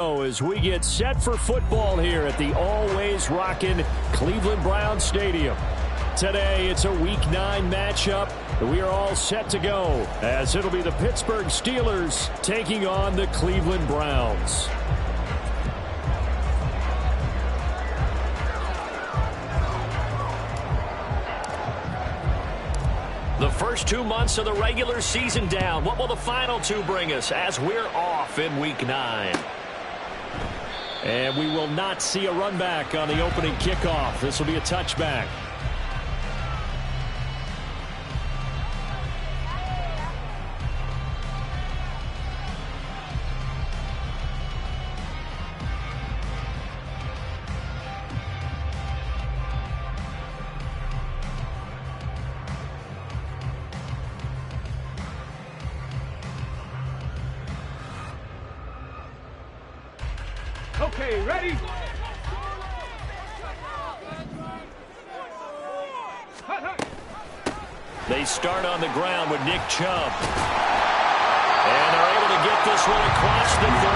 As we get set for football here at the always rockin' Cleveland Browns Stadium. Today, it's a Week 9 matchup. We are all set to go as it'll be the Pittsburgh Steelers taking on the Cleveland Browns. The first 2 months of the regular season down. What will the final 2 bring us as we're off in Week 9? And we will not see a run back on the opening kickoff. This will be a touchback. Okay, ready? They start on the ground with Nick Chubb. And they're able to get this one across the 35.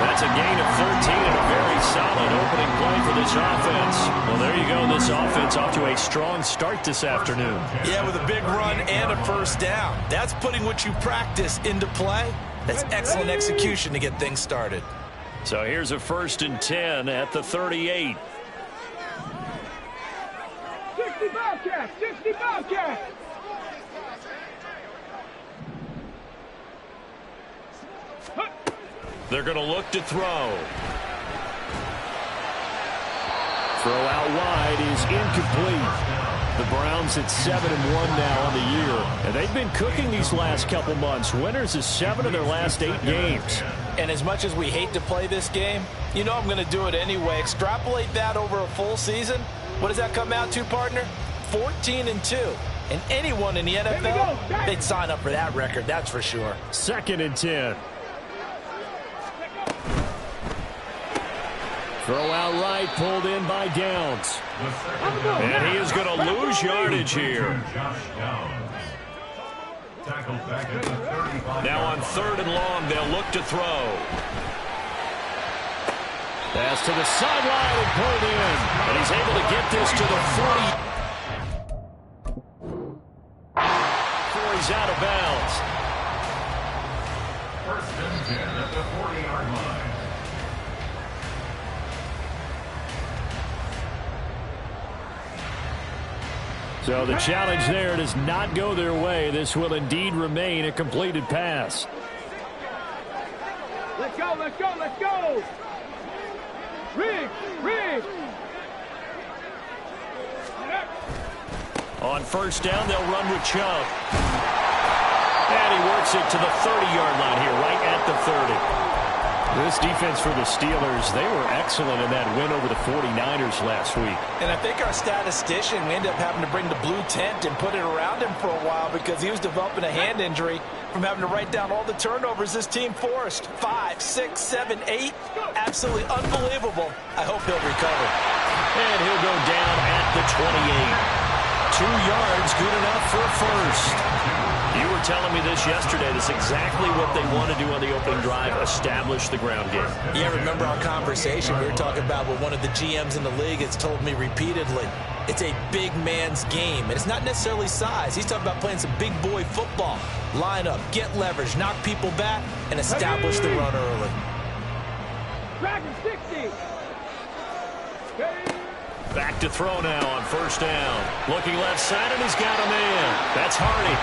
That's a gain of 13 and a very solid opening play for this offense. Well, there you go. This offense off to a strong start this afternoon. Yeah, with a big run and a first down. That's putting what you practice into play. That's excellent execution to get things started. So here's a 1st and 10 at the 38. 60 Bobcats! 60 Bobcats! They're going to look to throw. Throw out wide is incomplete. The Browns at 7-1 now on the year. And they've been cooking these last couple months. Winners is 7 of their last 8 games. And as much as we hate to play this game, you know I'm going to do it anyway. Extrapolate that over a full season. What does that come out to, partner? 14-2. And anyone in the NFL, they'd sign up for that record, that's for sure. 2nd and 10. Throw out right, pulled in by Downs. And he is going to lose yardage here. Now on 3rd and long, they'll look to throw. Pass to the sideline and pulled in. And he's able to get this to the 40. Before he's out of bounds. 1st and 10 at the 40-yard line. So the challenge there does not go their way. This will indeed remain a completed pass. Let's go, let's go, let's go! Riggs! Riggs! On 1st down, they'll run with Chubb. And he works it to the 30-yard line here, right at the 30. This defense for the Steelers, they were excellent in that win over the 49ers last week. And I think our statistician, we ended up having to bring the blue tent and put it around him for a while because he was developing a hand injury from having to write down all the turnovers this team forced. 5, 6, 7, 8. Absolutely unbelievable. I hope he'll recover. And he'll go down at the 28. 2 yards, good enough for a first. You were telling me this yesterday. That's exactly what they want to do on the opening drive, establish the ground game. Yeah, remember our conversation? We were talking about what one of the GMs in the league has told me repeatedly. It's a big man's game, and it's not necessarily size. He's talking about playing some big boy football. Line up, get leverage, knock people back, and establish the run early. Dragon 60! Back to throw now on 1st down. Looking left side, and he's got a man. That's Hardy.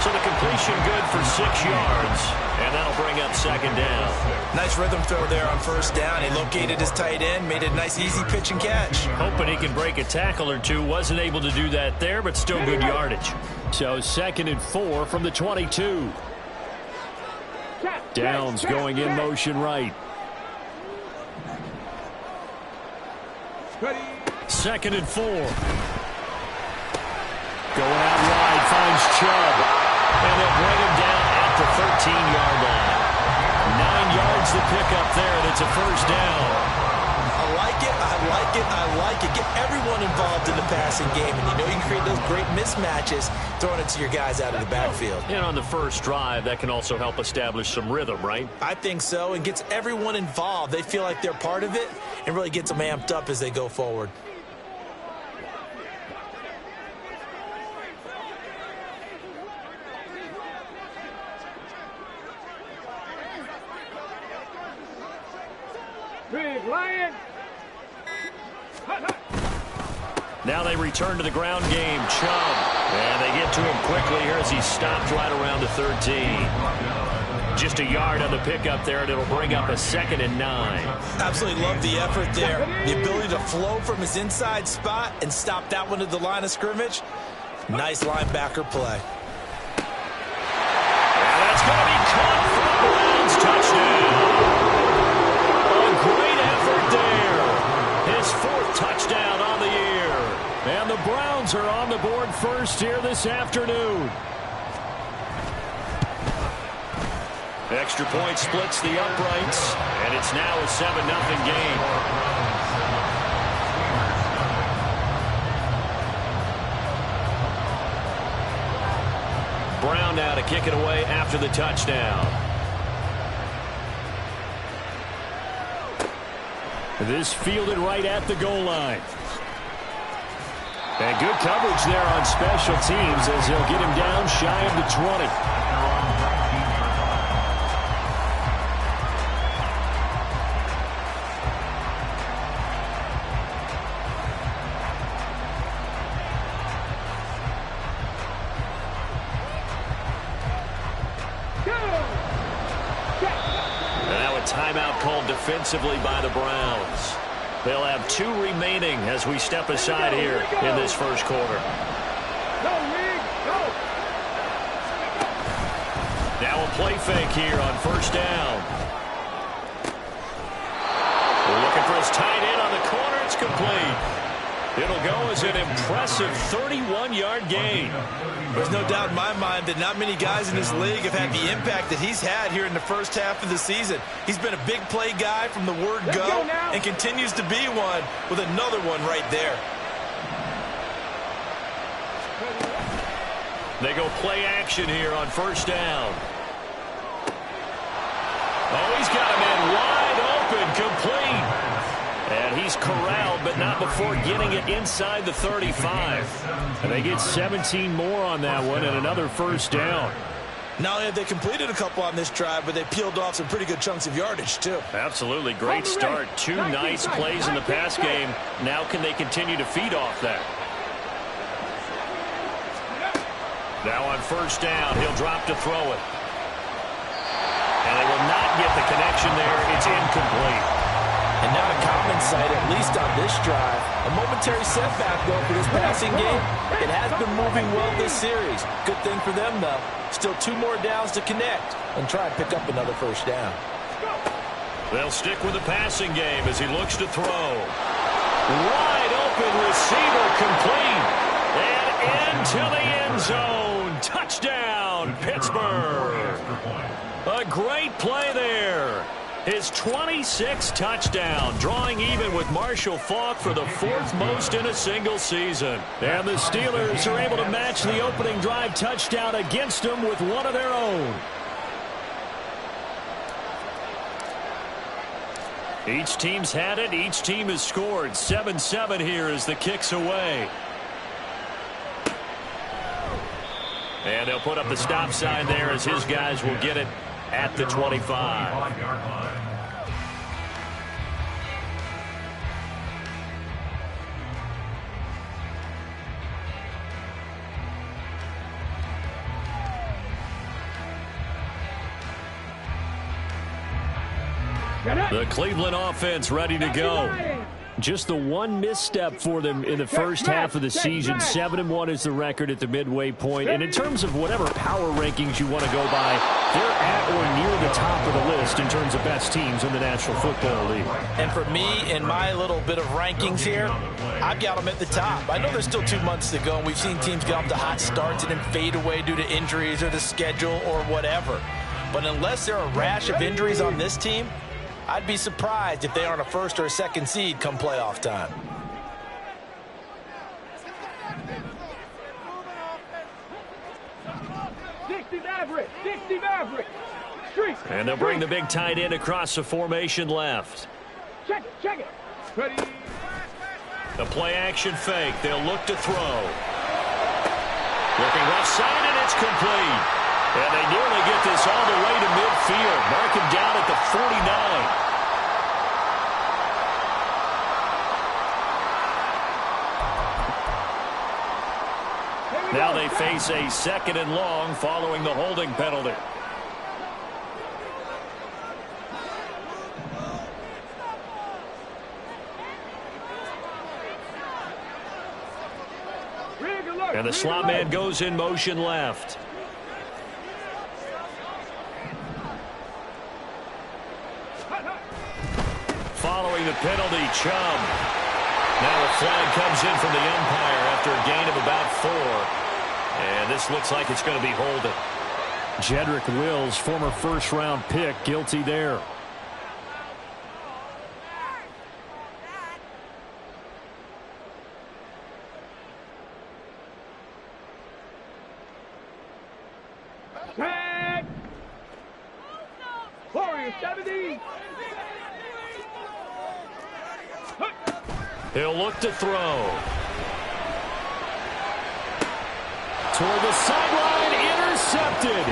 So the completion good for 6 yards, and that'll bring up 2nd down. Nice rhythm throw there on 1st down. He located his tight end, made it a nice, easy pitch and catch. Hoping he can break a tackle or two. Wasn't able to do that there, but still good yardage. So 2nd and 4 from the 22. Downs going in motion right. 2nd and 4. Going out wide, finds Chubb. And they'll bring him down at the 13-yard line. 9 yards to pick up there, and it's a 1st down. A like it. I like it. I like it. Get everyone involved in the passing game. And you know you can create those great mismatches throwing it to your guys out of the backfield. And on the first drive, that can also help establish some rhythm, right? I think so. And gets everyone involved. They feel like they're part of it and really gets them amped up as they go forward. Big Lion. Now they return to the ground game. Chubb. And they get to him quickly here as he stopped right around the 13. Just a yard on the pickup there, and it'll bring up a 2nd and 9. Absolutely love the effort there. The ability to flow from his inside spot and stop that one at the line of scrimmage. Nice linebacker play. And that's going to be caught for the Browns. Touchdown. Great effort there. His 4th touchdown on the year. And the Browns are on the board first here this afternoon. Extra point splits the uprights, and it's now a 7-0 game. Brown now to kick it away after the touchdown. This fielded right at the goal line. And good coverage there on special teams as he'll get him down shy of the 20. Timeout called defensively by the Browns. They'll have 2 remaining as we step aside here in this first quarter. Now a play fake here on first down. We're looking for his tight end on the corner. It's complete. It'll go as an impressive 31-yard gain. There's no doubt in my mind that not many guys in this league have had the impact that he's had here in the first half of the season. He's been a big play guy from the word go and continues to be one with another one right there. They go play action here on first down. Oh, he's got him in wide open, complete. And he's corralled, but not before getting it inside the 35. And they get 17 more on that one and another first down. Not only have they completed a couple on this drive, but they peeled off some pretty good chunks of yardage, too. Absolutely. Great start. 2 nice plays in the pass game. Now can they continue to feed off that? Now on first down, he'll drop to throw it. And they will not get the connection there. It's incomplete. And not a common sight, at least on this drive. A momentary setback, though, for this passing game. It has been moving well this series. Good thing for them, though. Still 2 more downs to connect and try and pick up another first down. They'll stick with the passing game as he looks to throw. Wide open receiver, complete. And into the end zone. Touchdown, Pittsburgh. A great play there. His 26th touchdown, drawing even with Marshall Faulk for the 4th most in a single season. And the Steelers are able to match the opening drive touchdown against them with one of their own. Each team's had it. Each team has scored. 7-7 here as the kick's away. And they'll put up the stop sign there as his guys will get it at the 25. The Cleveland offense ready to go. Just the one misstep for them in the first half of the season. 7-1 is the record at the midway point. And in terms of whatever power rankings you want to go by, they're at or near the top of the list in terms of best teams in the National Football League. And for me, in my little bit of rankings here, I've got them at the top. I know there's still 2 months to go, and we've seen teams get off to hot starts and then fade away due to injuries or the schedule or whatever. But unless there are a rash of injuries on this team, I'd be surprised if they aren't a first or a second seed come playoff time. And they'll bring the big tight end across the formation left. Check it. Ready. The play action fake. They'll look to throw. Looking left side, and it's complete. And they nearly get this all the way to midfield. Mark him down at the 49. Now they face a 2nd and long following the holding penalty. And the slot man goes in motion left. Following the penalty, Chubb. Now a flag comes in from the umpire after a gain of about 4. And this looks like it's going to be holding. Jedrick Wills, former first-round pick, guilty there. Warriors 70. He'll look to throw. Toward the sideline, intercepted.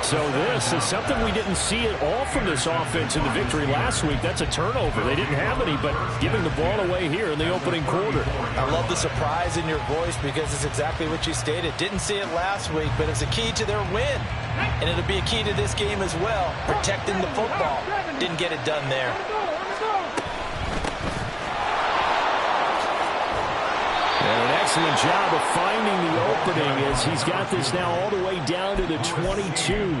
So this is something we didn't see at all from this offense in the victory last week. That's a turnover. They didn't have any, but giving the ball away here in the opening quarter. I love the surprise in your voice because it's exactly what you stated. Didn't see it last week, but it's a key to their win. And it'll be a key to this game as well, protecting the football. Didn't get it done there. And an excellent job of finding the opening as he's got this now all the way down to the 22.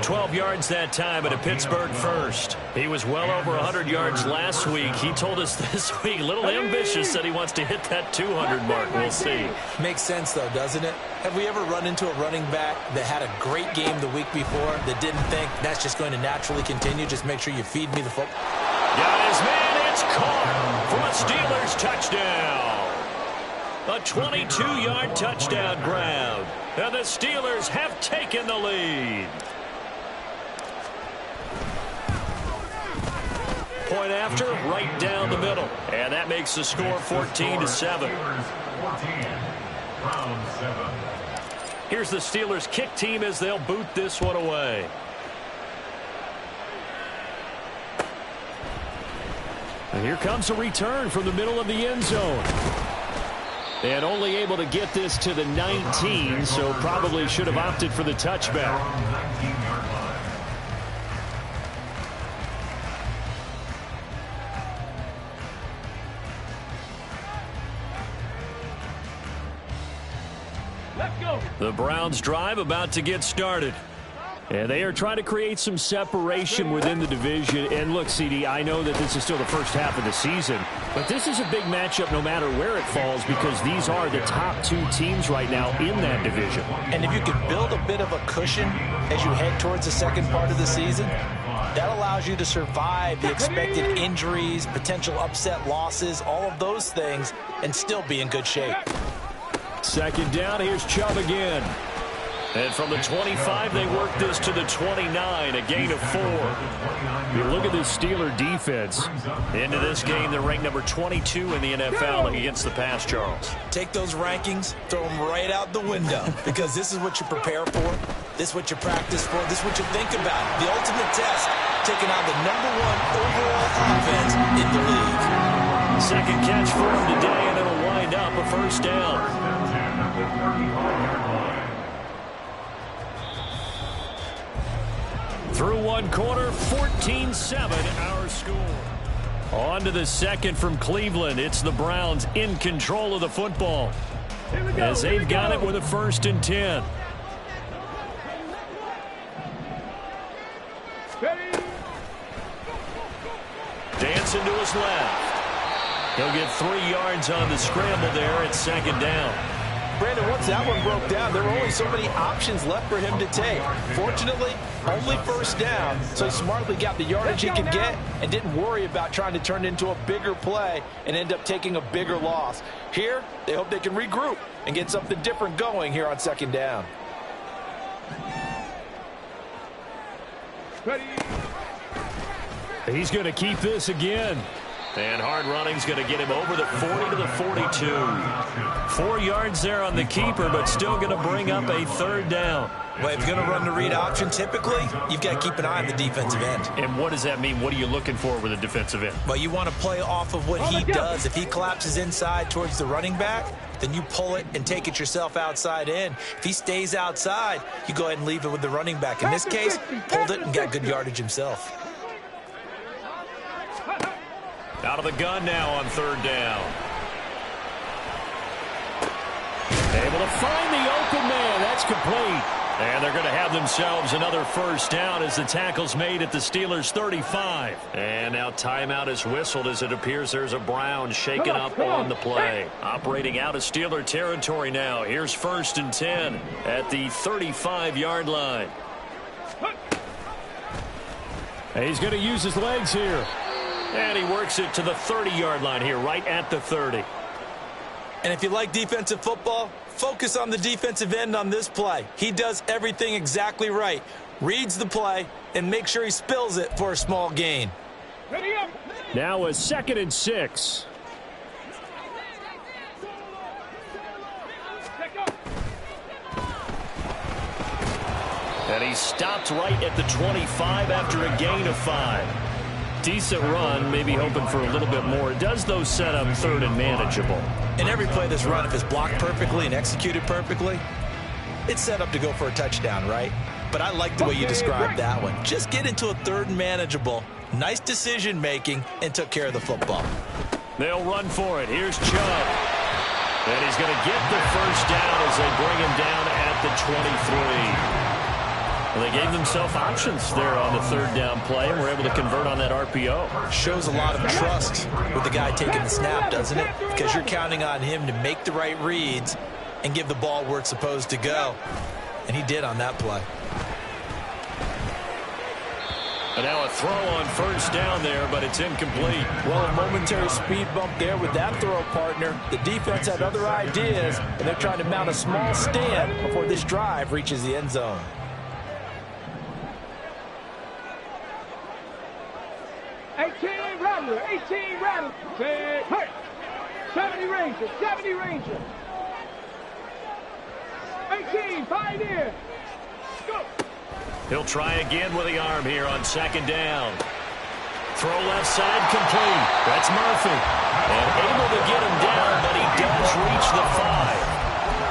12 yards that time at a Pittsburgh first. He was well over 100 yards last week. He told us this week, a little ambitious, that he wants to hit that 200 mark. We'll see. Makes sense, though, doesn't it? Have we ever run into a running back that had a great game the week before that didn't think that's just going to naturally continue? Just make sure you feed me the football. Got his man. It's caught for a Steelers touchdown. A 22-yard touchdown grab. And the Steelers have taken the lead. Point after, right down the middle. And that makes the score 14-7. Here's the Steelers kick team as they'll boot this one away. And here comes a return from the middle of the end zone. And only able to get this to the 19, so probably should have opted for the touchback. Let's go. The Browns drive about to get started. And they are trying to create some separation within the division. And look, CD, I know that this is still the first half of the season, but this is a big matchup no matter where it falls because these are the top 2 teams right now in that division. And if you can build a bit of a cushion as you head towards the second part of the season, that allows you to survive the expected injuries, potential upset losses, all of those things, and still be in good shape. Second down, here's Chubb again. And from the 25, they work this to the 29, a gain of 4. You look at this Steeler defense. Into this game, they're ranked number 22 in the NFL against the pass, Charles. Take those rankings, throw them right out the window, because this is what you prepare for, this is what you practice for, this is what you think about. The ultimate test, taking on the #1 overall offense in the league. Second catch for him today, and it'll wind up a first down. Through one quarter, 14-7 our score. On to the second from Cleveland. It's the Browns in control of the football as they've got it with a 1st and 10. Dancing to his left. He'll get 3 yards on the scramble there at 2nd down. Brandon, once that one broke down, there were only so many options left for him to take. Fortunately, only first down, so he smartly got the yardage he could get and didn't worry about trying to turn it into a bigger play and end up taking a bigger loss. Here, they hope they can regroup and get something different going here on second down. Ready. He's going to keep this again. And hard running's going to get him over the 40 to the 42. 4 yards there on the keeper, but still going to bring up a third down. Well, if you're going to run the read option, typically, you've got to keep an eye on the defensive end. And what does that mean? What are you looking for with a defensive end? Well, you want to play off of what he does. If he collapses inside towards the running back, then you pull it and take it yourself outside in. If he stays outside, you go ahead and leave it with the running back. In this case, pulled it and got good yardage himself. Out of the gun now on third down. Able to find the open man. That's complete. And they're going to have themselves another first down as the tackle's made at the Steelers' 35. And now timeout is whistled as it appears there's a Brown shaken up on the play. Operating out of Steeler territory now. Here's 1st and 10 at the 35-yard line. And he's going to use his legs here. And he works it to the 30-yard line here, right at the 30. And if you like defensive football, focus on the defensive end on this play. He does everything exactly right. Reads the play and makes sure he spills it for a small gain. Ready up. Now a 2nd and 6. And he stopped right at the 25 after a gain of 5. Decent run, maybe hoping for a little bit more. It does, though, set up 3rd and manageable. In every play that's run, if it's blocked perfectly and executed perfectly, it's set up to go for a touchdown, right? But I like the way you described that one. Just get into a 3rd and manageable, nice decision-making, and took care of the football. They'll run for it. Here's Chubb. And he's going to get the first down as they bring him down at the 23. Well, they gave themselves options there on the 3rd down play and were able to convert on that RPO. Shows a lot of trust with the guy taking the snap, doesn't it? Because you're counting on him to make the right reads and give the ball where it's supposed to go. And he did on that play. And now a throw on 1st down there, but it's incomplete. Well, a momentary speed bump there with that throw, partner. The defense had other ideas, and they're trying to mount a small stand before this drive reaches the end zone. 18 Rattler, 18 Rattler. Say, hey. 70 Ranger, 70 Ranger. 18, Pioneer. Go. He'll try again with the arm here on 2nd down. Throw left side complete. That's Murphy. And able to get him down, but he does reach the 5.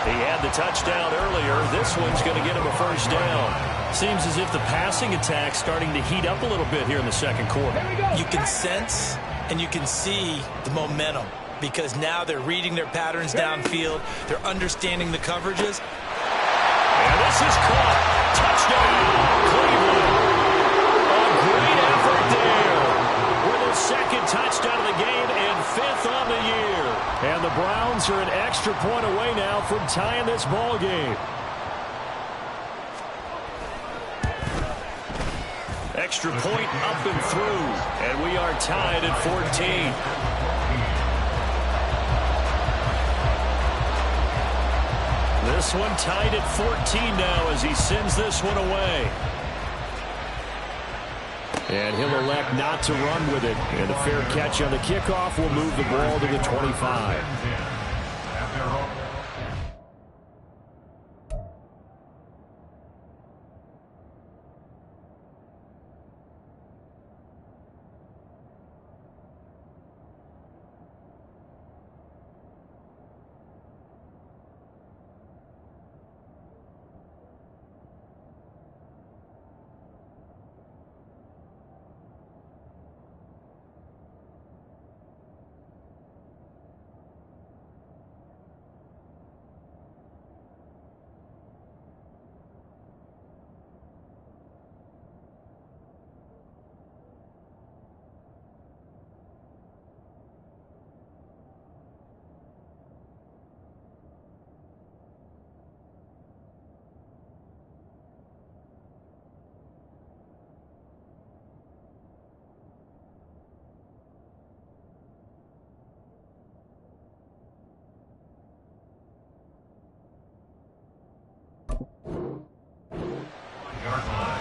He had the touchdown earlier. This one's going to get him a first down. Seems as if the passing attack's starting to heat up a little bit here in the 2nd quarter. You can sense and you can see the momentum because now they're reading their patterns downfield. They're understanding the coverages. And this is caught. Touchdown, Cleveland. A great effort there with a 2nd touchdown of the game and 5th on the year. And the Browns are an extra point away now from tying this ball game. Extra point up and through, and we are tied at 14. This one tied at 14 now as he sends this one away. And he'll elect not to run with it. And a fair catch on the kickoff will move the ball to the 25. Yard line.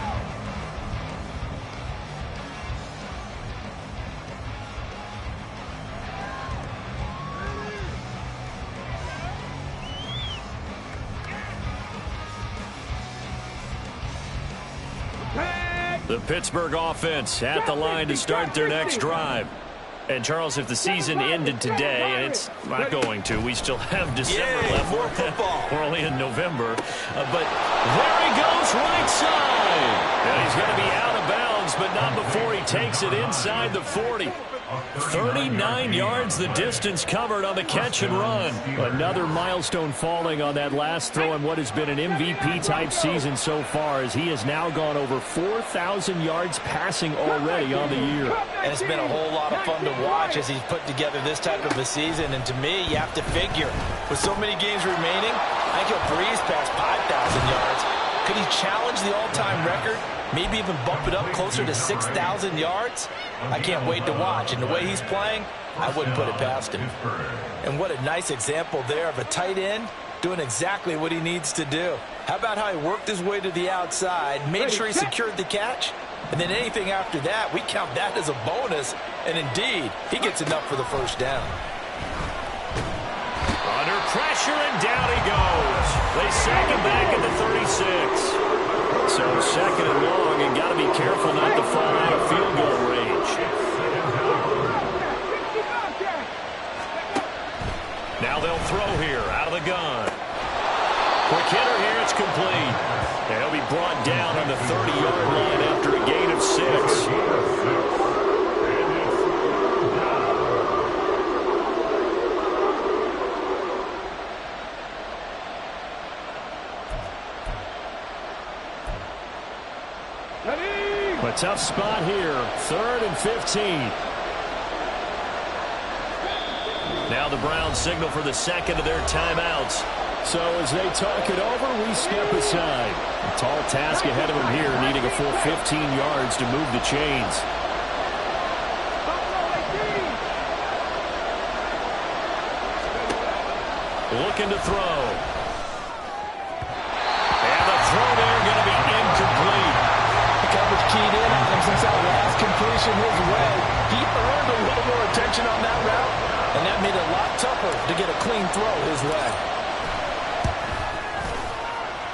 The Pittsburgh offense at the line to start their next drive. And, Charles, if the season ended today, and it's not going to, we still have December left. More football. We're only in November. But there he goes, right side. And he's going to be out of bounds, but not before he takes it inside the 40. 39 yards the distance covered on the catch and run. Another milestone falling on that last throw in what has been an MVP-type season so far, as he has now gone over 4,000 yards passing already on the year. And it's been a whole lot of fun to watch as he's put together this type of a season. And to me, you have to figure, with so many games remaining, I think he'll breeze past 5,000 yards. Could he challenge the all-time record? Maybe even bump it up closer to 6,000 yards? I can't wait to watch. And the way he's playing, I wouldn't put it past him. And what a nice example there of a tight end doing exactly what he needs to do. How about how he worked his way to the outside, made sure he secured the catch, and then anything after that, we count that as a bonus. And indeed, he gets enough for the first down. Under pressure, and down he goes. They sack him back at the 36. So second and long, and got to be careful not to fall out of field goal range. Now they'll throw here out of the gun. Quick hitter here, it's complete. And he'll be brought down on the 30-yard line after a gain of 6. A tough spot here, 3rd and 15. Now the Browns signal for the second of their timeouts. So as they talk it over, we step aside. A tall task ahead of him here, needing a full 15 yards to move the chains. Looking to throw. And the throw there going to be incomplete. Coverage keyed in on him since that last completion his way. He earned a little more attention on that route, and that made it a lot tougher to get a clean throw his way.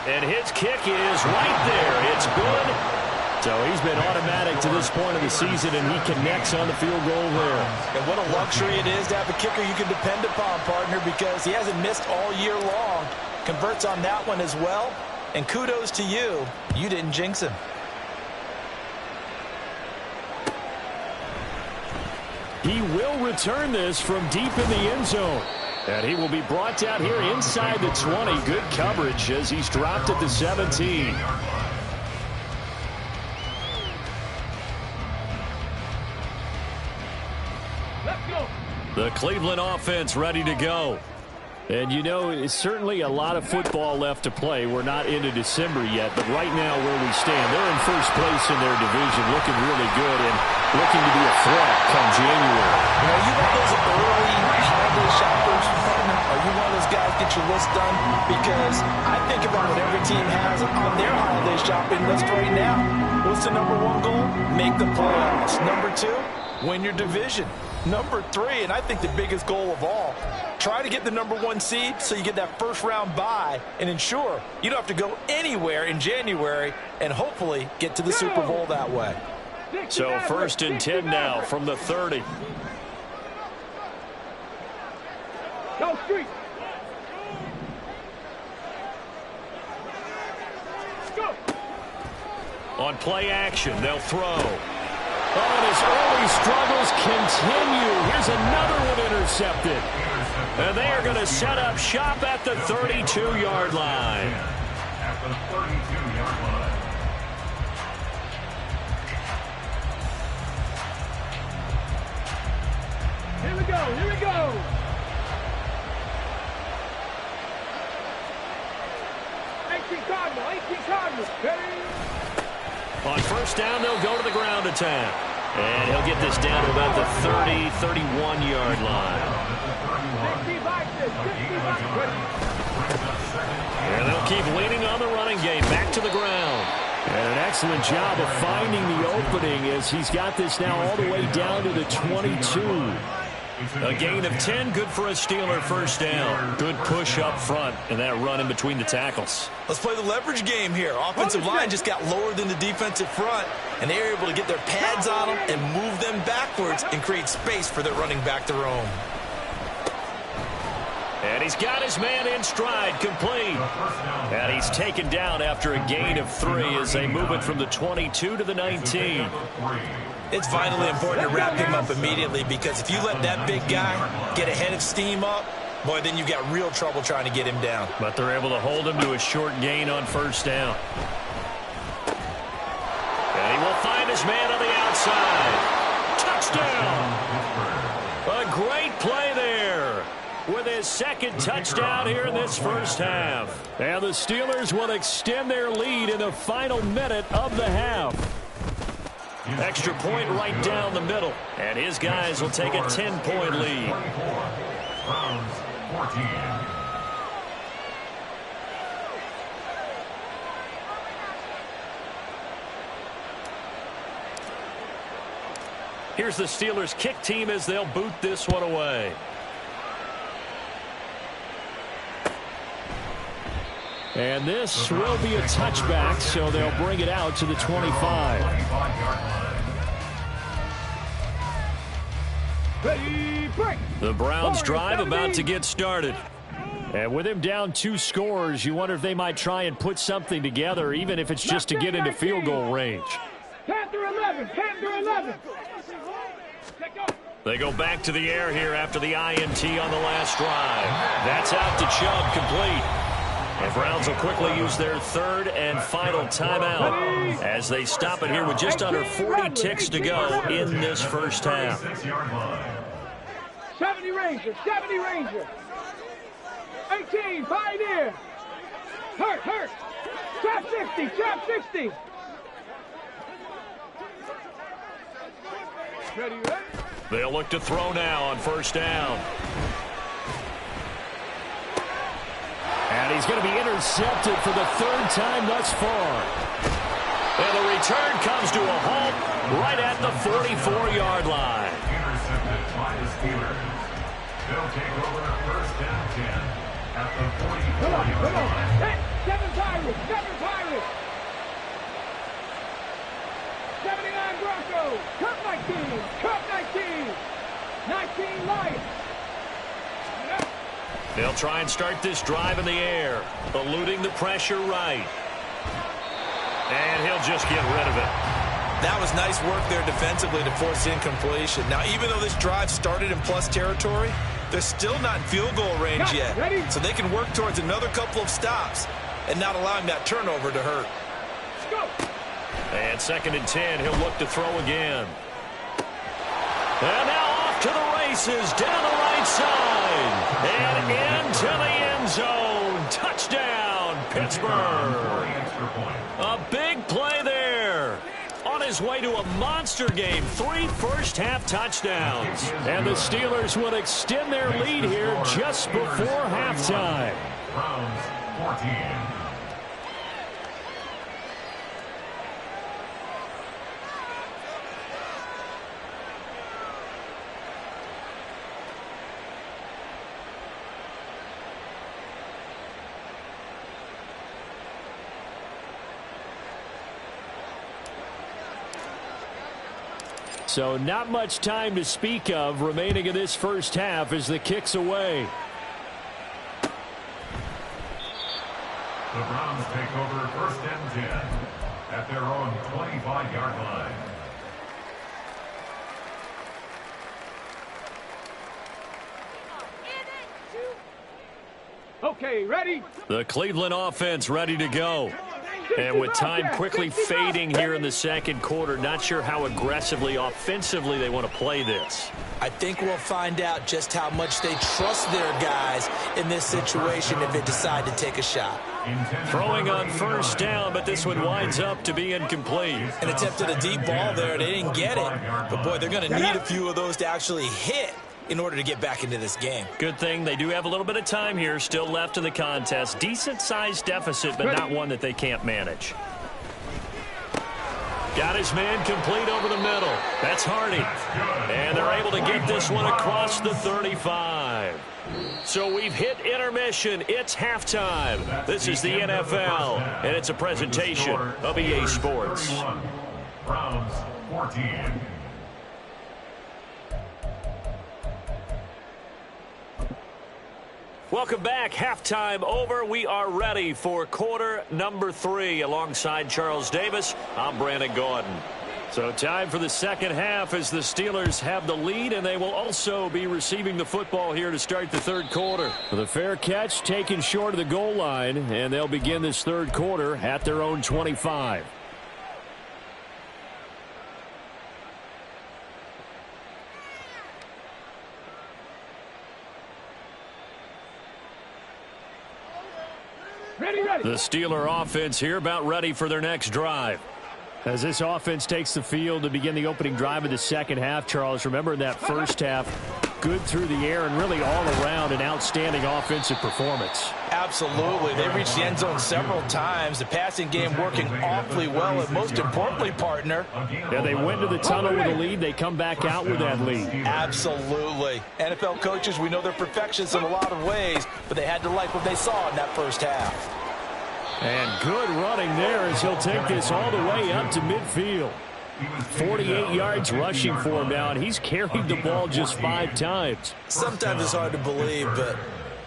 And his kick is right there. It's good. So he's been automatic to this point of the season, and he connects on the field goal there. And what a luxury it is to have a kicker you can depend upon, partner, because he hasn't missed all year long. Converts on that one as well. And kudos to you. You didn't jinx him. He will return this from deep in the end zone. And he will be brought down here inside the 20. Good coverage as he's dropped at the 17. Let's go. The Cleveland offense ready to go. And, you know, it's certainly a lot of football left to play. We're not into December yet, but right now where we stand, they're in first place in their division, looking really good and looking to be a threat come January. You know, you one of those early holiday shoppers, partner? Are you one of those guys get your list done? Because I think about what every team has on their holiday shopping list right now. What's the number one goal? Make the playoffs. Number two, win your division. Number three, and I think the biggest goal of all, try to get the number one seed so you get that first round bye and ensure you don't have to go anywhere in January and hopefully get to the Super Bowl that way. So 1st and 10 now from the 30. Go street. Go. On play action, they'll throw. Oh, and his early struggles continue. Here's another one intercepted. And they are going to set up shop at the 32-yard line. At the 32-yard line. Here we go. Here we go. Cardinals. On first down, they'll go to the ground attack. And he'll get this down to about the 30, 31-yard line. 60 boxes. 60 boxes. And they'll keep leaning on the running game. Back to the ground. And an excellent job of finding the opening as he's got this now all the way down to the 22. A gain of 10, good for a Steeler first down. Good push up front and that run in between the tackles. Let's play the leverage game here. Offensive line just got lower than the defensive front, and they were able to get their pads on them and move them backwards and create space for their running back to roam. And he's got his man in stride, complete. And he's taken down after a gain of 3 as they move it from the 22 to the 19. It's vitally important to wrap him up immediately, because if you let that big guy get ahead of steam up, boy, then you've got real trouble trying to get him down. But they're able to hold him to a short gain on first down. And he will find his man on the outside. Touchdown! A great play there with his second touchdown here in this first half. And the Steelers will extend their lead in the final minute of the half. Extra point right down the middle. And his guys will take a 10-point lead. Browns 14. Here's the Steelers kick team as they'll boot this one away. And this will be a touchback, so they'll bring it out to the 25. Ready, break. The Browns drive about to get started. And with him down 2 scores, you wonder if they might try and put something together, even if it's just to get into field goal range. Panther 11, Panther 11. They go back to the air here after the INT on the last drive. That's out to Chubb, complete. The Browns will quickly use their third and final timeout as they stop it here with just under 40 ticks to go in this first half. 70 Ranger, 70 Ranger. 18, Pioneer. Hurt. Trap 60, trap 60. Ready? They'll look to throw now on first down. And he's going to be intercepted for the 3rd time thus far. And the return comes to a halt right at the 44-yard line. Intercepted by the Steelers. They'll take over the first down 10 at the 44-yard line. Hey, 7 Pirates, 7 Pirates. 79 Broncos, Cup 19, Cup 19. 19 Lions. They'll try and start this drive in the air, eluding the pressure right. And he'll just get rid of it. That was nice work there defensively to force incompletion. Now, even though this drive started in plus territory, they're still not in field goal range yet. So they can work towards another couple of stops and not allowing that turnover to hurt. Let's go. And 2nd and 10, he'll look to throw again. And now off to the races, down the right side. And into the end zone. Touchdown, Pittsburgh. A big play there. On his way to a monster game. 3 first-half touchdowns. And the Steelers will extend their lead here just before halftime. Browns 14. So not much time to speak of remaining in this first half as the kick's away. The Browns take over 1st and 10 at their own 25-yard line. Okay, ready? The Cleveland offense ready to go. And with time quickly fading here in the 2nd quarter, not sure how aggressively, offensively they want to play this. I think we'll find out just how much they trust their guys in this situation if they decide to take a shot. Throwing on first down, but this one winds up to be incomplete. An attempt at a deep ball there. They didn't get it. But, boy, they're going to need a few of those to actually hit in order to get back into this game. Good thing they do have a little bit of time here still left in the contest. Decent-sized deficit, but not one that they can't manage. Got his man complete over the middle. That's Hardy. And they're able to get this one across the 35. So we've hit intermission. It's halftime. This is the NFL, and it's a presentation of EA Sports. Browns 14. Welcome back. Halftime over. We are ready for quarter number 3. Alongside Charles Davis, I'm Brandon Gaudin. So time for the second half as the Steelers have the lead, and they will also be receiving the football here to start the third quarter. The fair catch taken short of the goal line, and they'll begin this third quarter at their own 25. The Steeler offense here about ready for their next drive. As this offense takes the field to begin the opening drive of the second half, Charles, remember in that first half, good through the air and really all around an outstanding offensive performance. Absolutely. They reached the end zone several times. The passing game working awfully well, and most importantly, partner. Yeah, they went to the tunnel with a lead. They come back out with that lead. Absolutely. NFL coaches, we know they're perfectionists in a lot of ways, but they had to like what they saw in that first half. And good running there as he'll take this all the way up to midfield. 48 yards rushing for him now, and he's carried the ball just 5 times. Sometimes it's hard to believe, but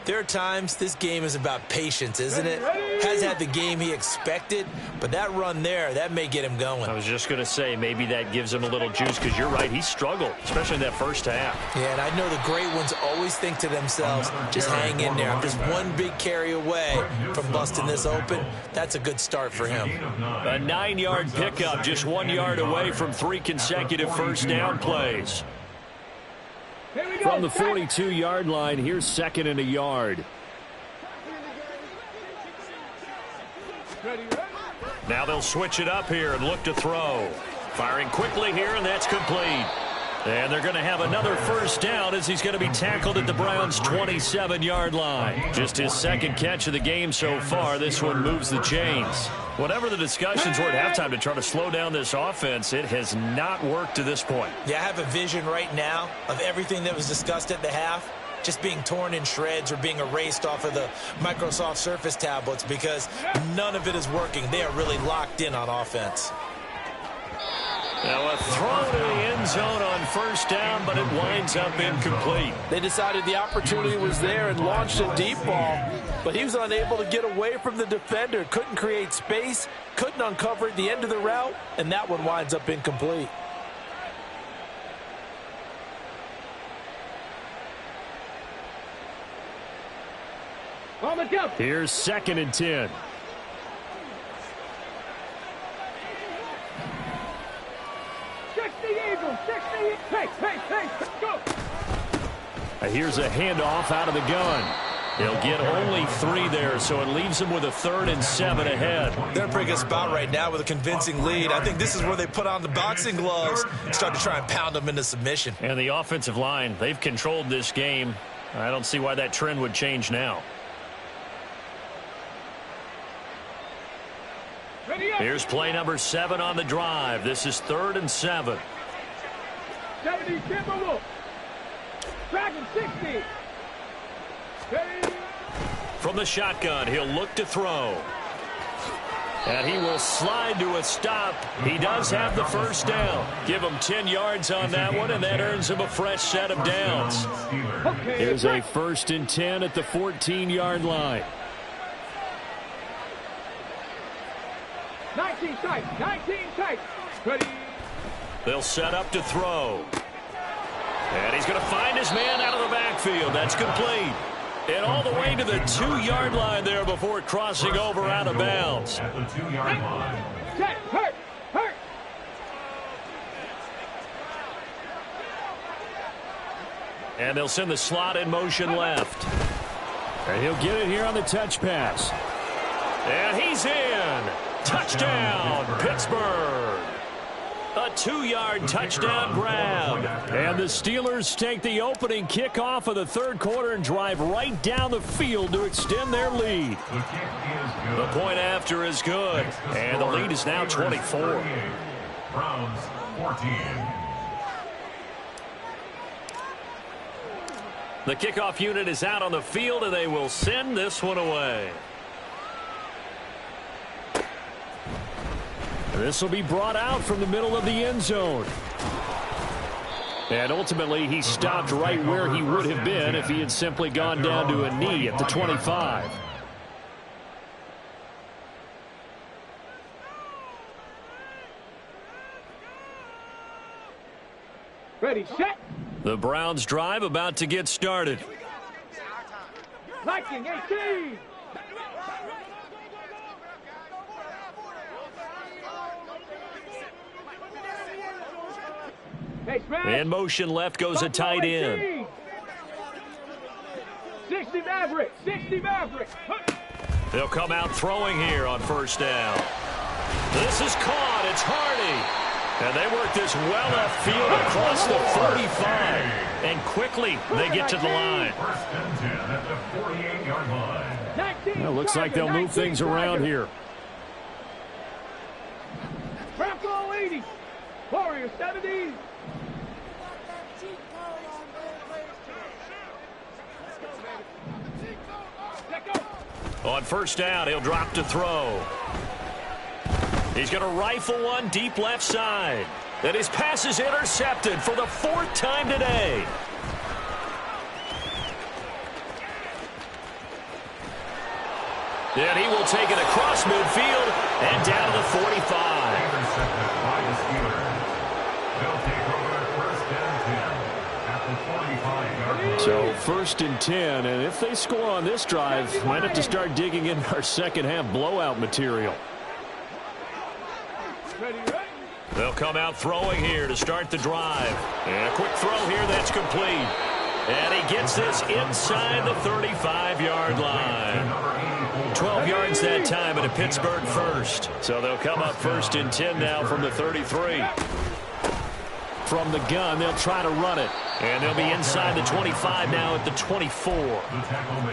there are times this game is about patience, isn't it? Has had the game he expected, but that run there, that may get him going. I was just going to say, maybe that gives him a little juice, because you're right, he struggled, especially in that first half. Yeah, and I know the great ones always think to themselves, just hang in there. I'm just one big carry away from busting this open. That's a good start for him. A 9-yard pickup, just 1 yard away from 3 consecutive first down plays. From the 42-yard line, here's second and a yard. Now they'll switch it up here and look to throw. Firing quickly here, and that's complete. And they're going to have another first down as he's going to be tackled at the Browns' 27-yard line. Just his second catch of the game so far. This one moves the chains. Whatever the discussions were at halftime to try to slow down this offense, it has not worked to this point. Yeah, I have a vision right now of everything that was discussed at the half just being torn in shreds or being erased off of the Microsoft Surface tablets because none of it is working. They are really locked in on offense. Now a throw to the end zone on first down, but it winds up incomplete. They decided the opportunity was there and launched a deep ball, but he was unable to get away from the defender, couldn't create space, couldn't uncover at the end of the route, and that one winds up incomplete. Here's second and 10. Here's a handoff out of the gun. They'll get only 3 there, so it leaves them with a 3rd and 7 ahead. They're in a pretty good spot right now with a convincing lead. I think this is where they put on the boxing gloves and start to try and pound them into submission. And the offensive line, they've controlled this game. I don't see why that trend would change now. Here's play number 7 on the drive. This is 3rd and 7. 70, Dragon 60. From the shotgun, he'll look to throw. And he will slide to a stop. He does have the first down. Give him 10 yards on that one, and that earns him a fresh set of downs. Here's a 1st and 10 at the 14-yard line. 19 tight, 19 tight. Ready. They'll set up to throw. And he's going to find his man out of the backfield. That's complete. And all the way to the 2-yard line there before crossing over out of bounds. At the 2-yard line. Check, hurt. And they'll send the slot in motion left. And he'll get it here on the touch pass. And he's in. Touchdown, Pittsburgh. A 2-yard touchdown grab. And the Steelers take the opening kickoff of the third quarter and drive right down the field to extend their lead. The point after is good, and the lead is now 24. Browns 14. The kickoff unit is out on the field, and they will send this one away. This will be brought out from the middle of the end zone. And ultimately, he stopped right where he would have been if he had simply gone down to a knee at the 25. Ready, set. The Browns drive about to get started. Liking 18. In motion left goes a tight end. 60 Maverick, 60 Maverick. They'll come out throwing here on first down. This is caught. It's Hardy. And they work this well upfield across the 35. And quickly they get to the line. First and 10 at the 48-yard line. Well, looks like they'll move things around here. Bronco 80. Warrior 70. On first down, he'll drop to throw. He's going to rifle one deep left side. And his pass is intercepted for the fourth time today. And he will take it across midfield and down to the 45. Intercepted by the Steelers. They'll take over at first and 10 at the 45-yard line. So first and 10, and if they score on this drive, might have to start digging in our second half blowout material. They'll come out throwing here to start the drive. And a quick throw here that's complete. And he gets this inside the 35-yard line. 12 yards that time at a Pittsburgh first. So they'll come up first and 10 now from the 33. From the gun, they'll try to run it. And they'll be inside the 25 now at the 24.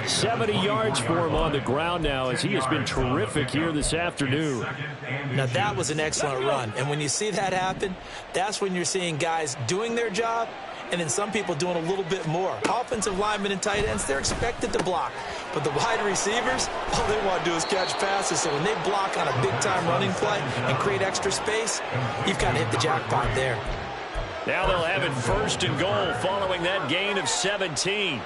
70 yards for him on the ground now as he has been terrific here this afternoon. Now, that was an excellent run. And when you see that happen, that's when you're seeing guys doing their job and then some people doing a little bit more. Offensive linemen and tight ends, they're expected to block. But the wide receivers, all they want to do is catch passes. So when they block on a big-time running play and create extra space, you've kind of hit the jackpot there. Now they'll have it first and goal following that gain of 17.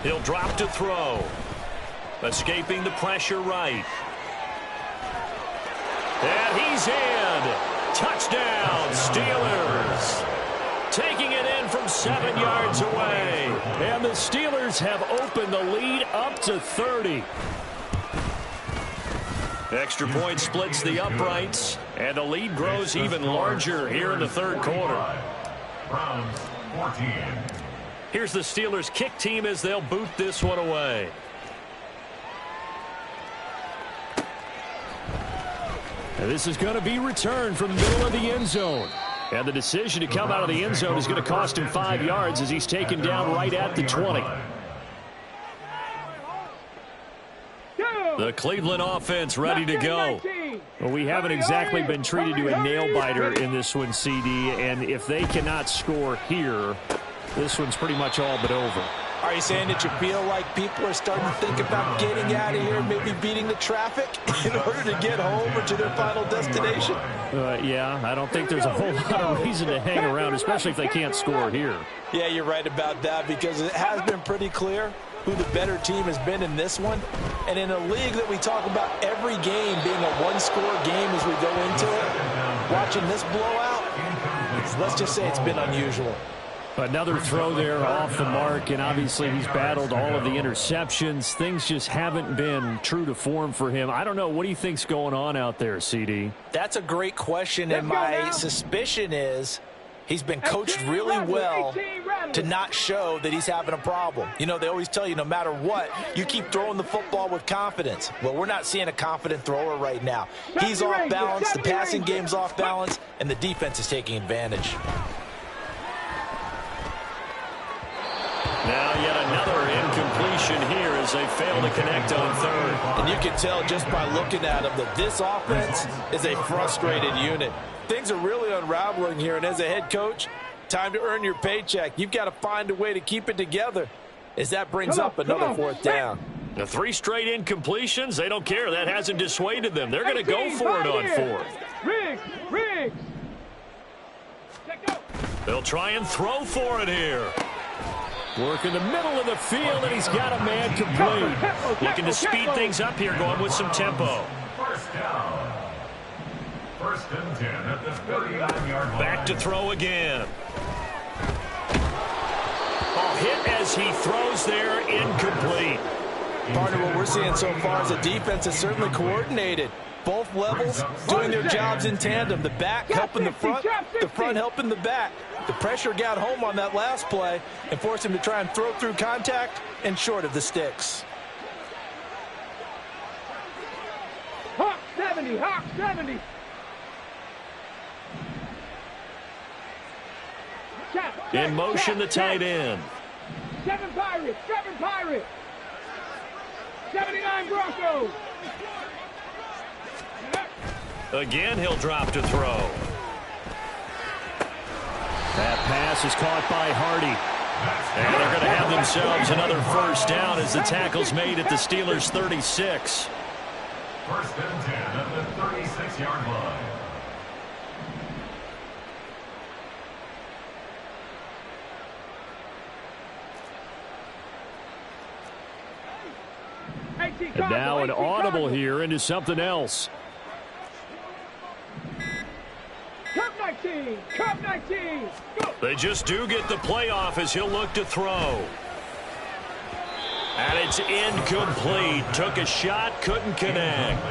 He'll drop to throw. Escaping the pressure right. And he's in. Touchdown, Steelers. Taking it in from 7 yards away. And the Steelers have opened the lead up to 30. Extra point splits the uprights, and the lead grows even larger here in the third quarter. Browns 14. Here's the Steelers kick team as they'll boot this one away. And this is going to be returned from the middle of the end zone. And the decision to come out of the end zone is going to cost him 5 yards as he's taken down right at the 20. The Cleveland offense ready to go. Well, we haven't exactly been treated to a nail-biter in this one, CD, and if they cannot score here, this one's pretty much all but over. Are you saying that you feel like people are starting to think about getting out of here, maybe beating the traffic in order to get home or to their final destination? Yeah, I don't think there's a whole lot of reason to hang around, especially if they can't score here. Yeah, you're right about that because it has been pretty clear who the better team has been in this one. And in a league that we talk about every game being a one-score game as we go into it, watching this blowout, let's just say it's been unusual. Another throw there off the mark, and obviously he's battled all of the interceptions. Things just haven't been true to form for him. I don't know. What do you think's going on out there, CD? That's a great question, and my suspicion is He's been coached really well to not show that he's having a problem. You know, they always tell you no matter what, you keep throwing the football with confidence. Well, we're not seeing a confident thrower right now. He's off balance, the passing game's off balance, and the defense is taking advantage. Now yet another incompletion here as they fail to connect on third. And you can tell just by looking at them that this offense is a frustrated unit. Things are really unraveling here, and as a head coach, time to earn your paycheck. You've got to find a way to keep it together as that brings up another fourth down. The 3 straight incompletions, they don't care. That hasn't dissuaded them. They're going to go for it on fourth. Riggs. They'll try and throw for it here. Work in the middle of the field, and he's got a man complete. Looking to speed things up here, going with some tempo. First down. First and 10 at the 39-yard line. Back to throw again. Hit as he throws there, incomplete. Partner, what we're seeing so far is the defense is certainly coordinated. Both levels doing their jobs in tandem. The back helping the front helping the back. The pressure got home on that last play and forced him to try and throw through contact and short of the sticks. Hawk 70. In motion, the tight end. 7 Pirates. 79 Broncos. Again, he'll drop to throw. That pass is caught by Hardy. And they're going to have themselves another first down as the tackle's made at the Steelers' 36. First and 10 at the 36-yard line. And now an audible here into something else. Cup 19. Go. They just do get the playoff as he'll look to throw. And it's incomplete. Took a shot, couldn't connect.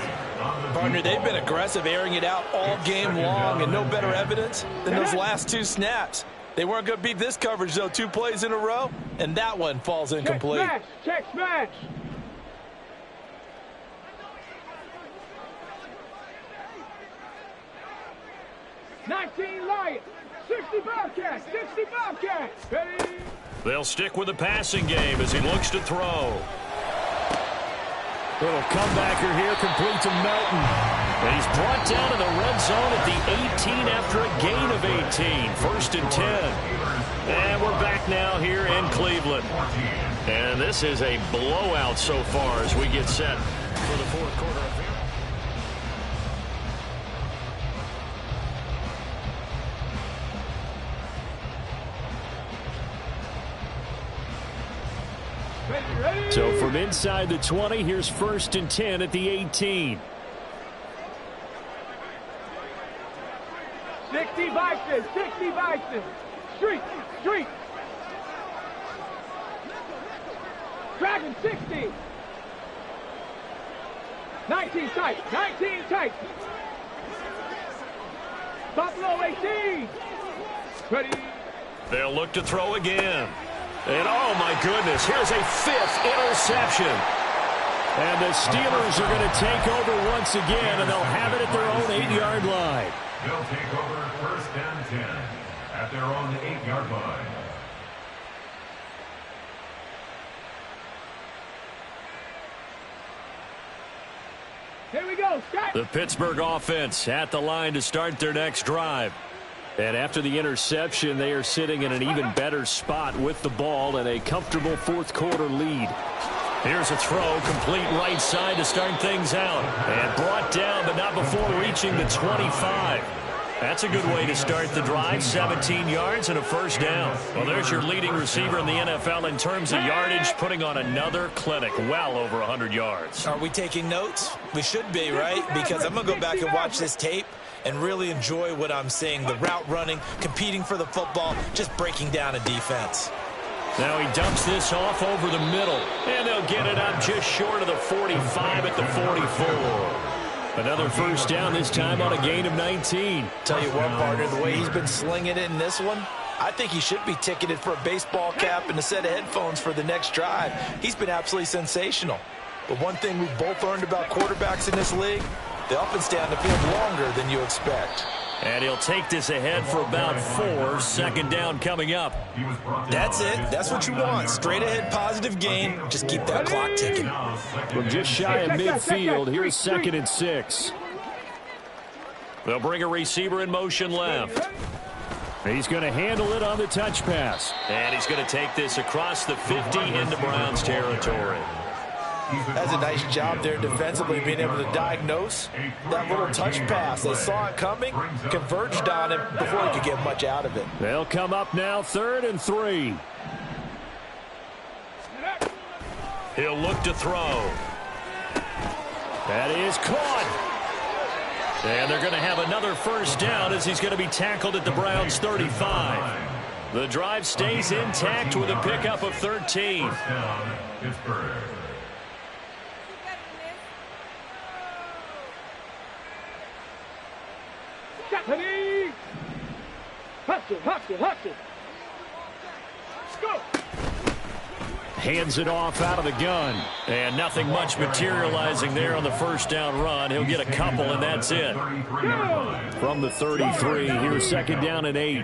Partner, they've been aggressive, airing it out all game long, and no better evidence than those last 2 snaps. They weren't going to beat this coverage, though, 2 plays in a row, and that one falls incomplete. Check smash. Lions, 60 Bobcats. Ready? They'll stick with the passing game as he looks to throw. Little comebacker here, complete to Melton. And he's brought down in the red zone at the 18 after a gain of 18. First and 10. And we're back now here in Cleveland. And this is a blowout so far as we get set for the fourth quarter of here. So from inside the 20, here's first and 10 at the 18. 60 Bison. Street. Dragon 60. 19 tight. Buffalo 18. Ready. They'll look to throw again. And, oh, my goodness, here's a 5th interception. And the Steelers are going to take over once again, and they'll have it at their own 8-yard line. They'll take over first and 10 at their own 8-yard line. Here we go, Scott. The Pittsburgh offense at the line to start their next drive. And after the interception, they are sitting in an even better spot with the ball and a comfortable fourth quarter lead. Here's a throw, complete right side to start things out. And brought down, but not before reaching the 25. That's a good way to start the drive, 17 yards and a first down. Well, there's your leading receiver in the NFL in terms of yardage, putting on another clinic, well over 100 yards. Are we taking notes? We should be, right? Because I'm going to go back and watch this tape and really enjoy what I'm seeing. The route running, competing for the football, just breaking down a defense. Now he dumps this off over the middle, and they'll get it up just short of the 45 at the 44. Another first down, this time on a gain of 19. Tell you what, partner, the way he's been slinging it in this one, I think he should be ticketed for a baseball cap and a set of headphones for the next drive. He's been absolutely sensational. But one thing we've both learned about quarterbacks in this league, they often stay on the field longer than you expect. And he'll take this ahead for about 4. Second down coming up. That's it. That's what you want. Straight ahead positive gain. Just keep that clock ticking. From just shy of midfield, here's 2nd and 6. They'll bring a receiver in motion left. He's going to handle it on the touch pass. And he's going to take this across the 50 into Browns territory. That's a nice job there defensively, being able to diagnose that little touch pass. They saw it coming, converged on him before he could get much out of it. They'll come up now, 3rd and 3. He'll look to throw. That is caught. And they're going to have another first down as he's going to be tackled at the Browns 35. The drive stays intact with a pickup of 13. Japanese! Hustle, hustle, hustle. Go! Hands it off out of the gun. And nothing much materializing there on the first down run. He'll get a couple, and that's it. From the 33, here's 2nd down and 8.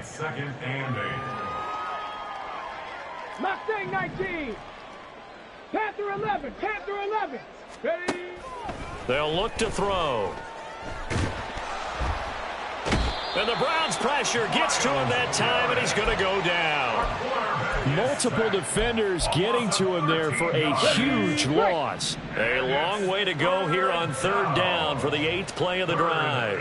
Mustang 19. Panther 11. Panther 11. Ready? They'll look to throw. And the Browns pressure gets to him that time, and he's going to go down. Multiple defenders getting to him there for a huge loss. A long way to go here on 3rd down for the 8th play of the drive.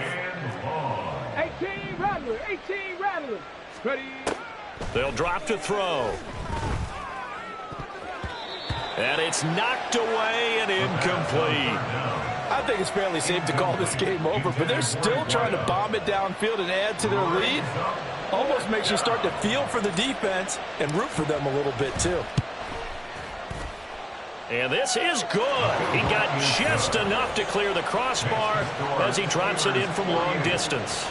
18 Rattler. 18 Rattler. Ready? They'll drop to throw. And it's knocked away and incomplete. I think it's fairly safe to call this game over, but they're still trying to bomb it downfield and add to their lead. Almost makes you start to feel for the defense and root for them a little bit, too. And this is good. He got just enough to clear the crossbar as he drops it in from long distance.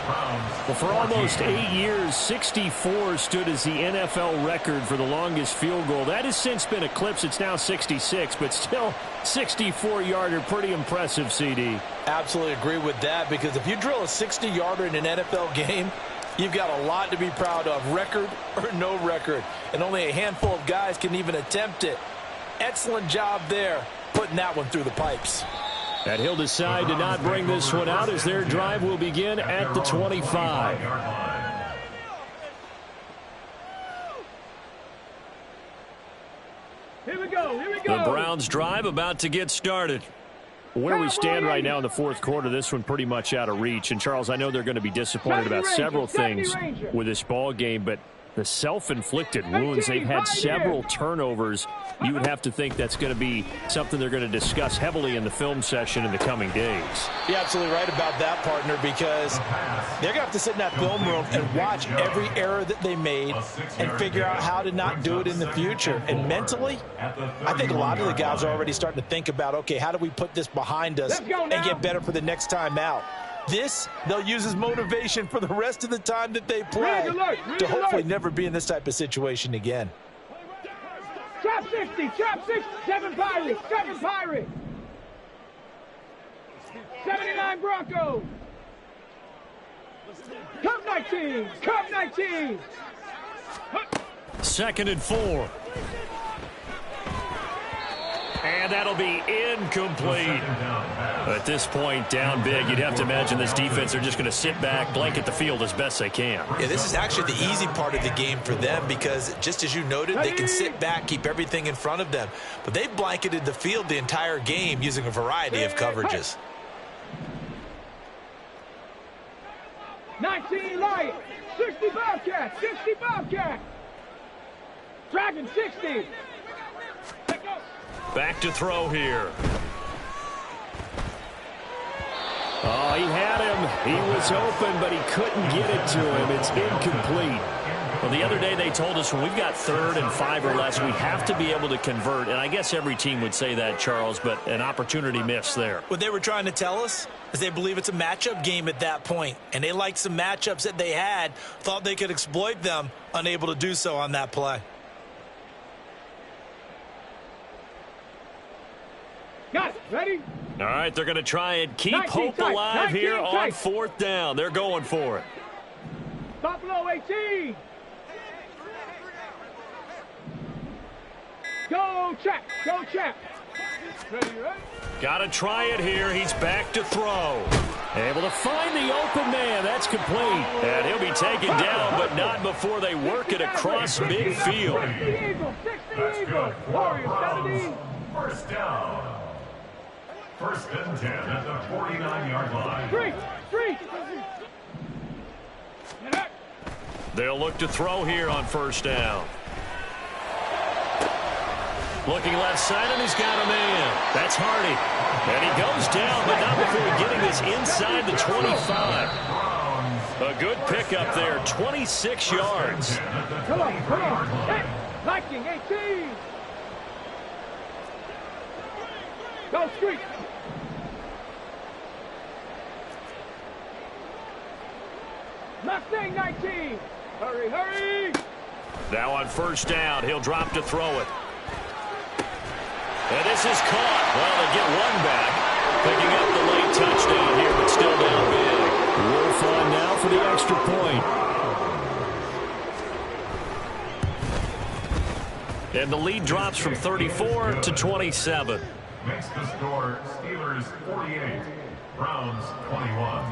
Well, for almost 8 years, 64 stood as the NFL record for the longest field goal. That has since been eclipsed. It's now 66, but still 64-yarder. Pretty impressive, CD. Absolutely agree with that, because if you drill a 60-yarder in an NFL game, you've got a lot to be proud of, record or no record. And only a handful of guys can even attempt it. Excellent job there, putting that one through the pipes. And he'll decide to not bring this one out as their drive will begin at the 25. Here we go, here we go. The Browns drive about to get started. Where we stand right now in the 4th quarter, this one pretty much out of reach. And, Charles, I know they're going to be disappointed about several things with this ball game, but the self-inflicted wounds, they've had several turnovers. You would have to think that's going to be something they're going to discuss heavily in the film session in the coming days. You're absolutely right about that, partner, because they're going to have to sit in that film room and watch every error that they made and figure out how to not do it in the future. And mentally, I think a lot of the guys are already starting to think about, okay, how do we put this behind us and get better for the next time out? This, they'll use as motivation for the rest of the time that they play to hopefully never be in this type of situation again. Trap 60, trap 60, 7 Pirates, 7 Pirates. 79 Broncos. Cup 19, Cup 19. 2nd and 4. And that'll be incomplete. At this point, down big, you'd have to imagine this defense are just going to sit back, blanket the field as best they can. Yeah, this is actually the easy part of the game for them because, just as you noted, they can sit back, keep everything in front of them. But they've blanketed the field the entire game using a variety of coverages. 19 Lions, 60 Bobcats, 60 Bobcats. Dragon 60. Back to throw here. Oh, he had him. He was open, but he couldn't get it to him. It's incomplete. Well, the other day they told us when we've got 3rd and 5 or less, we have to be able to convert. And I guess every team would say that, Charles, but an opportunity missed there. What they were trying to tell us is they believe it's a matchup game at that point. And they liked some matchups that they had, thought they could exploit them, unable to do so on that play. Got it. Ready? All right, they're going to try and keep hope alive here on 4th down. They're going for it. Stop below 18. Go check. Go check. Ready, ready? Got to try it here. He's back to throw. Able to find the open man. That's complete. And he'll be taken down, but not before they work it across midfield. 60 Eagles. 60 Eagles. Warriors 17. First down. 1st and 10 at the 49-yard line. Street. They'll look to throw here on 1st down. Looking left side, and he's got a man. That's Hardy. And he goes down, but not before getting this inside the 25. A good pickup there, 26 yards. Come on. Hey, Viking 18. Go street. Mustang 19. Hurry. Now on 1st down, he'll drop to throw it. And this is caught. Well, they get one back. Picking up the late touchdown here, but still down big. Wolf on now for the extra point. And the lead drops from 34 to 27. Makes the score Steelers 48, Browns 21.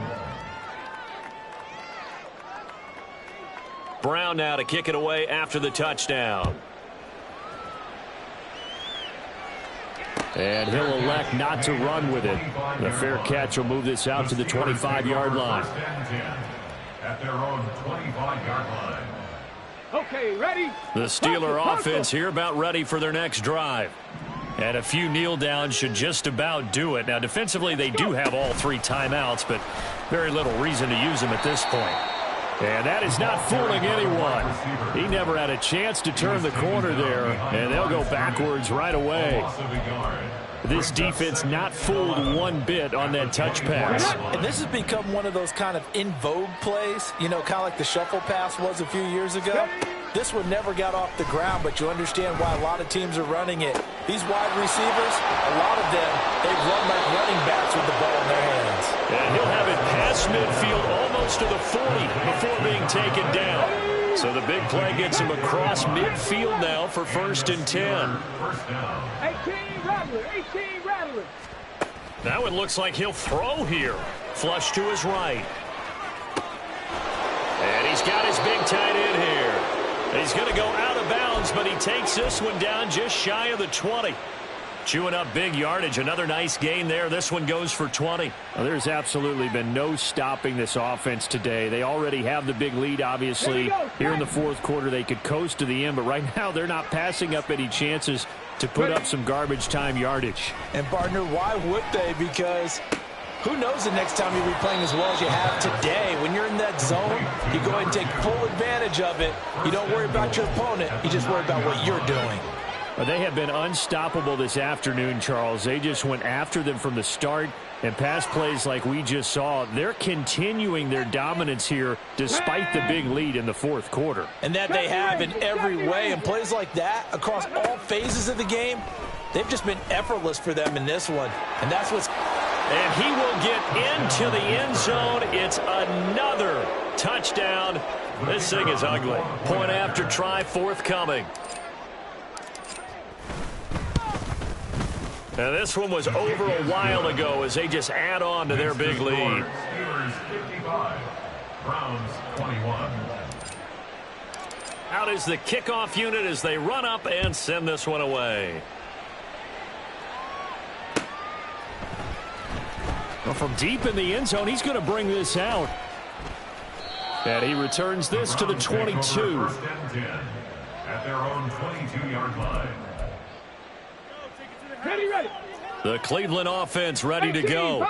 Brown now to kick it away after the touchdown. And he'll elect not to run with it. The fair catch will move this out to the 25-yard line. At their own 25-yard line. Okay, ready? The Steeler offense here about ready for their next drive. And a few kneel downs should just about do it. Now, defensively, they do have all 3 timeouts, but very little reason to use them at this point. And that is not fooling anyone. He never had a chance to turn the corner there, and they'll go backwards right away. This defense not fooled one bit on that touch pass. And this has become one of those kind of in vogue plays, you know, kind of like the shuffle pass was a few years ago. This one never got off the ground, but you understand why a lot of teams are running it. These wide receivers, a lot of them, they run like running backs with the ball in their hands. And he'll have it past midfield almost to the 40 before being taken down. So the big play gets him across midfield now for 1st and 10. 18 Rattler. Now it looks like he'll throw here. Flush to his right. And he's got his big tight end here. He's going to go out of bounds, but he takes this one down just shy of the 20. Chewing up big yardage. Another nice gain there. This one goes for 20. Well, there's absolutely been no stopping this offense today. They already have the big lead, obviously. Here in the 4th quarter, they could coast to the end, but right now they're not passing up any chances to put up some garbage time yardage. And, partner, why would they? Because who knows the next time you'll be playing as well as you have today. When you're in that zone, you go ahead and take full advantage of it. You don't worry about your opponent. You just worry about what you're doing. Well, they have been unstoppable this afternoon, Charles. They just went after them from the start, and pass plays like we just saw, they're continuing their dominance here despite the big lead in the 4th quarter. And that they have in every way. And plays like that across all phases of the game, they've just been effortless for them in this one. And that's what's... And he will get into the end zone. It's another touchdown. This thing is ugly. Point after try forthcoming. And this one was over a while ago as they just add on to their big lead. Steelers 55, Browns 21. Out is the kickoff unit as they run up and send this one away. Well, from deep in the end zone, he's going to bring this out. And he returns this to the 22. First and 10 at their own 22-yard line. Ready. The Cleveland offense ready to go.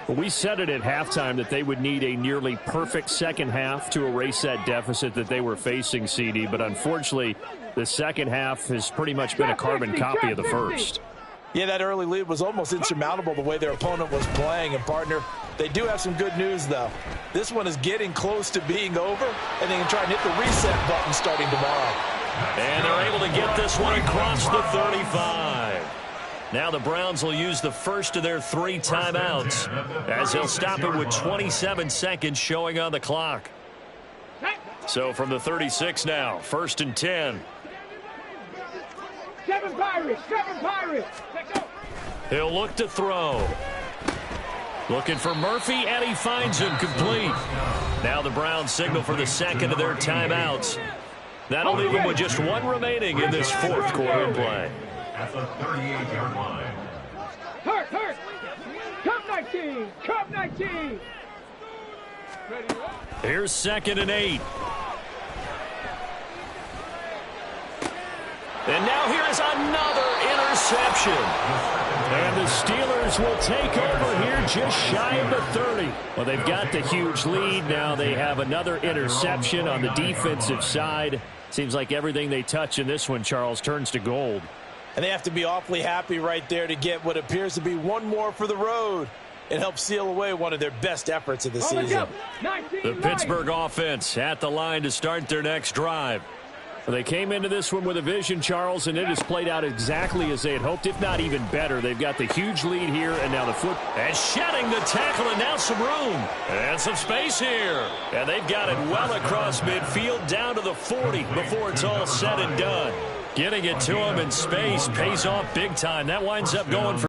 We said it at halftime that they would need a nearly perfect second half to erase that deficit that they were facing, CD. But unfortunately, the second half has pretty much been a carbon copy of the first. Yeah, that early lead was almost insurmountable the way their opponent was playing. And, partner, they do have some good news, though. This one is getting close to being over, and they can try and hit the reset button starting tomorrow. And they're able to get this one across the 35. Now the Browns will use the first of their 3 timeouts as they'll stop it with 27 seconds showing on the clock. So from the 36 now, 1st and 10. 7 Pirates, 7 Pirates. Let's go. He'll look to throw. Looking for Murphy, and he finds him complete. Now the Browns signal for the second of their timeouts. That'll leave them with just 1 remaining in this 4th quarter play. At the 38-yard line. Hurt. Cup 19, Cup 19. Here's 2nd and 8. And now here is another interception. And the Steelers will take over here just shy of the 30. Well, they've got the huge lead. Now they have another interception on the defensive side. Seems like everything they touch in this one, Charles, turns to gold. And they have to be awfully happy right there to get what appears to be one more for the road. It helps seal away one of their best efforts of the season. The Pittsburgh offense at the line to start their next drive. Well, they came into this one with a vision, Charles, and it has played out exactly as they had hoped, if not even better. They've got the huge lead here, and now the foot. And shedding the tackle, and now some room. And some space here. And they've got it well across midfield, down to the 40 before it's all said and done. Getting it to him in space pays off big time. That winds up going for